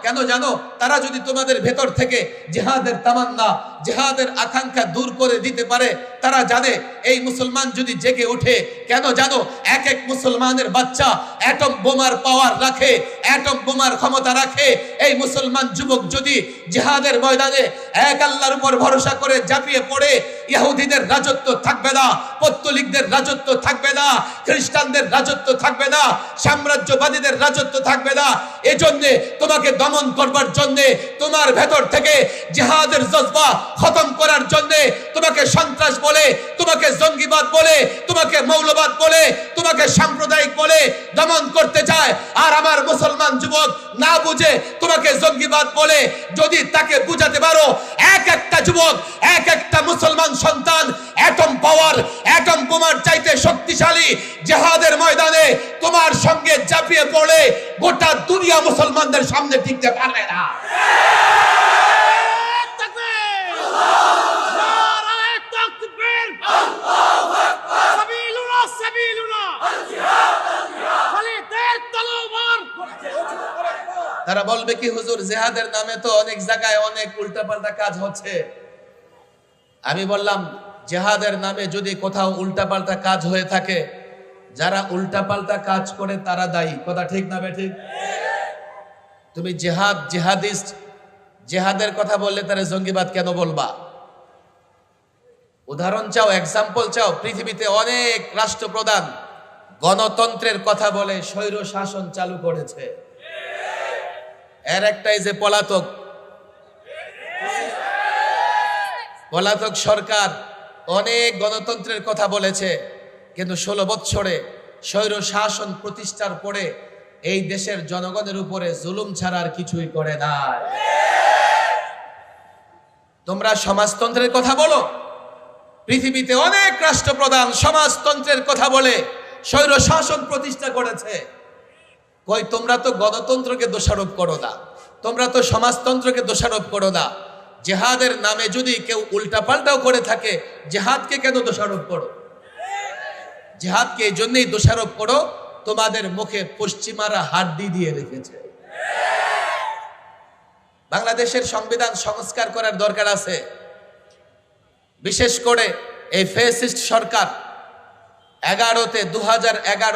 কেন জানো? তারা যদি তোমাদের ভেতর থেকে জিহাদের তামান্না, জিহাদের আকাঙ্ক্ষা দূর করে দিতে পারে, তারা জানে এই মুসলমান যদি জেগে ওঠে, কেন জানো? এক এক মুসলমানের বাচ্চা অ্যাটম বোমার পাওয়ার রাখে, অ্যাটম বোমার ক্ষমতা রাখে। এই মুসলমান যুবক যদি জিহাদের ময়দানে এক আল্লাহর উপর ভরসা করে ঝাঁপিয়ে পড়ে, ইহুদিদের রাজত্ব থাকবে না, পৌত্তলিকদের রাজত্ব থাকবে না, খ্রিস্টানদের রাজত্ব থাকবে না, সাম্রাজ্যবাদীদের রাজত্ব থাকবে না। এজন্য তোমাকে দমন করবার জন্য, তোমার ভেতর থেকে জিহাদের জজবা খতম করার জন্য তোমাকে সন্ত্রাস বলে, তোমাকে জঙ্গিবাদ বলে, তোমাকে মৌলবাদ বলে, তোমাকে সাম্প্রদায়িক বলে দমন করতে চায়। আর আমার মুসলমান যুবক না বুঝে তোমাকে জঙ্গিবাদ বলে যদি তাকে বুঝাতে পারো, এক একটা যুবক, এক একটা মুসলমান সন্তান অ্যাটম পাওয়ার, অ্যাটম বোমার চাইতে শক্তিশালী জিহাদের ময়দানে তোমার সঙ্গে ঝাঁপিয়ে পড়ে গোটা দুনিয়া মুসলমানদের সামনে টিকতে পারবে না। তারা বলবে কি, হুজুর জিহাদের নামে তো অনেক জায়গায় অনেক উল্টাপাল্টা কাজ হচ্ছে। আমি বললাম, জিহাদের নামে যদি কোথাও উল্টাপাল্টা কাজ হয়ে থাকে, যারা উল্টাপাল্টা কাজ করে তারা দায়ী। কথা ঠিক না বেঠিক? তুমি জিহাদ, জিহাদিস্ট, জিহাদের কথা বললে তারা জঙ্গিবাদ কেন বলবা? উদাহরণ চাও, এক্সাম্পল চাও? পৃথিবীতে অনেক রাষ্ট্রপ্রধান গণতন্ত্রের কথা বলে স্বৈর শাসন চালু করেছে। এর একটাই যে পলাতক সরকার অনেক গণতন্ত্রের কথা বলেছে, কিন্তু 16 বছরে স্বৈর শাসন প্রতিষ্ঠার পরে এই দেশের জনগণের উপরে জুলুম ছাড়া আর কিছুই করে না। তোমরা সমাজতন্ত্রের কথা বলো, পৃথিবীতে অনেক রাষ্ট্রপ্রধান সমাজতন্ত্রের কথা বলে স্বৈর শাসন প্রতিষ্ঠা করেছে। কই, তোমরা তো গণতন্ত্রকে দোষারোপ করো না, তোমরা তো সমাজতন্ত্রকে দোষারোপ করো না। জিহাদের নামে যদি কেউ উল্টাপাল্টাও করে থাকে, জিহাদকে কেন দোষারোপ করো? জিহাদকে এই জন্যই দোষারোপ করো, তোমাদের মুখে পশ্চিমারা হাড্ডি দিয়ে রেখেছে। বাংলাদেশের সংবিধান সংস্কার করার দরকার আছে। বিশেষ করে এই ফ্যাসিস্ট সরকার 2011